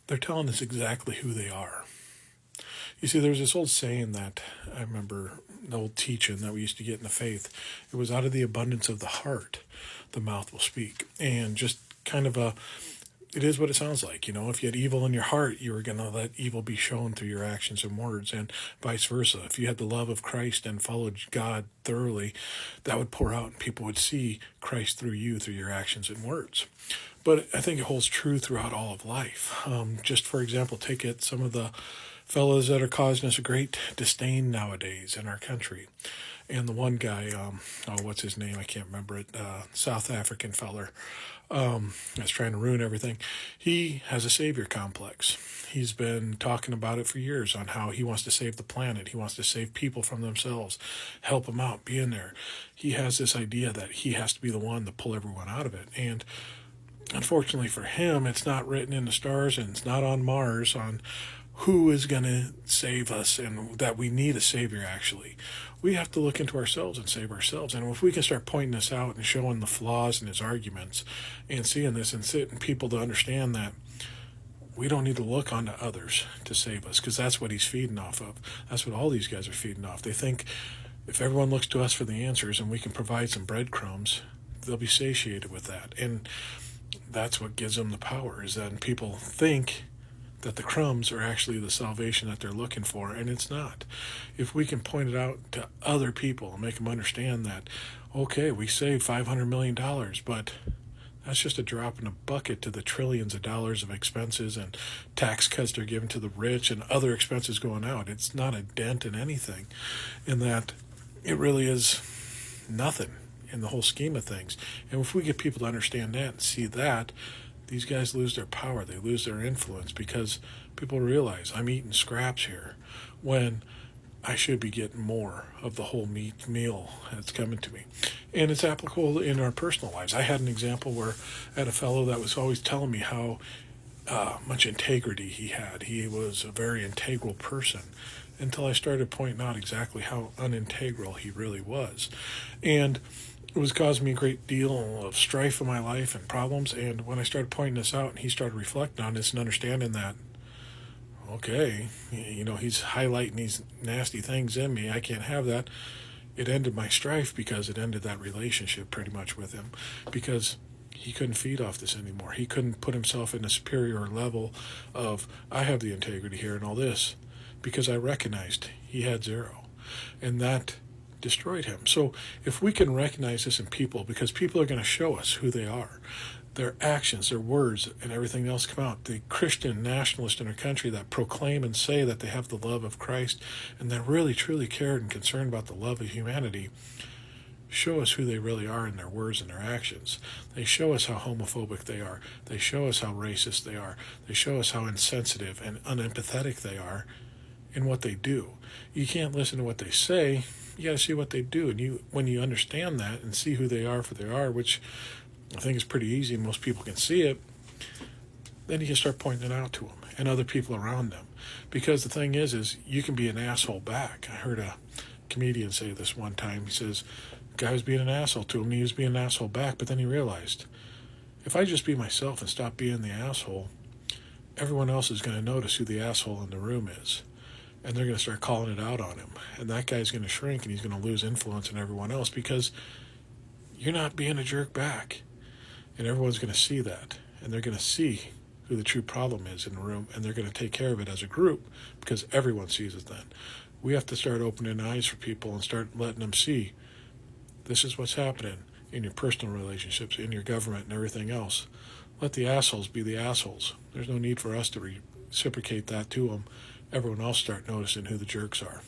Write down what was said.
They're telling us exactly who they are. You see, there's this old saying that I remember, the old teaching that we used to get in the faith. It was out of the abundance of the heart, the mouth will speak. And just kind of it is what it sounds like. You know, if you had evil in your heart, you were going to let evil be shown through your actions and words, and vice versa. If you had the love of Christ and followed God thoroughly, that would pour out, and people would see Christ through you, through your actions and words. But I think it holds true throughout all of life. Just for example, take it some of the fellows that are causing us a great disdain nowadays in our country. And the one guy, oh, what's his name? I can't remember it. South African feller that's trying to ruin everything. He has a savior complex. He's been talking about it for years on how he wants to save the planet. He wants to save people from themselves, help them out, be in there. He has this idea that he has to be the one to pull everyone out of it. And unfortunately for him, it's not written in the stars and it's not on Mars on who is going to save us and that we need a savior actually. We have to look into ourselves and save ourselves. And if we can start pointing this out and showing the flaws in his arguments and seeing this and getting people to understand that we don't need to look onto others to save us, because that's what he's feeding off of. That's what all these guys are feeding off. They think if everyone looks to us for the answers and we can provide some breadcrumbs, they'll be satiated with that. And that's what gives them the power, is that people think that the crumbs are actually the salvation that they're looking for, and it's not. If we can point it out to other people and make them understand that, okay, we saved $500 million, but that's just a drop in a bucket to the trillions of dollars of expenses and tax cuts they're giving to the rich and other expenses going out. It's not a dent in anything, in that it really is nothing in the whole scheme of things. And if we get people to understand that and see that, these guys lose their power. They lose their influence because people realize I'm eating scraps here when I should be getting more of the whole meal that's coming to me. And it's applicable in our personal lives. I had an example where I had a fellow that was always telling me how much integrity he had. He was a very integral person until I started pointing out exactly how unintegral he really was. And it was causing me a great deal of strife in my life and problems. And when I started pointing this out and he started reflecting on this and understanding that, okay, you know, he's highlighting these nasty things in me, I can't have that. It ended my strife, because it ended that relationship pretty much with him, because he couldn't feed off this anymore. He couldn't put himself in a superior level of, I have the integrity here and all this, because I recognized he had zero. And that destroyed him. So if we can recognize this in people, because people are going to show us who they are, their actions, their words, and everything else come out. The Christian nationalists in our country that proclaim and say that they have the love of Christ and that really truly cared and concerned about the love of humanity, show us who they really are in their words and their actions. They show us how homophobic they are. They show us how racist they are. They show us how insensitive and unempathetic they are in what they do. You can't listen to what they say. You got to see what they do. And when you understand that and see who they are for they are, which I think is pretty easy, most people can see it, then you can start pointing it out to them and other people around them. Because the thing is you can be an asshole back. I heard a comedian say this one time. He says, the guy was being an asshole to him, and he was being an asshole back, but then he realized, if I just be myself and stop being the asshole, everyone else is going to notice who the asshole in the room is. And they're going to start calling it out on him. And that guy's going to shrink, and he's going to lose influence on everyone else, because you're not being a jerk back. And everyone's going to see that. And they're going to see who the true problem is in the room, and they're going to take care of it as a group, because everyone sees it then. We have to start opening eyes for people and start letting them see this is what's happening in your personal relationships, in your government, and everything else. Let the assholes be the assholes. There's no need for us to reciprocate that to them. Everyone else start noticing who the jerks are.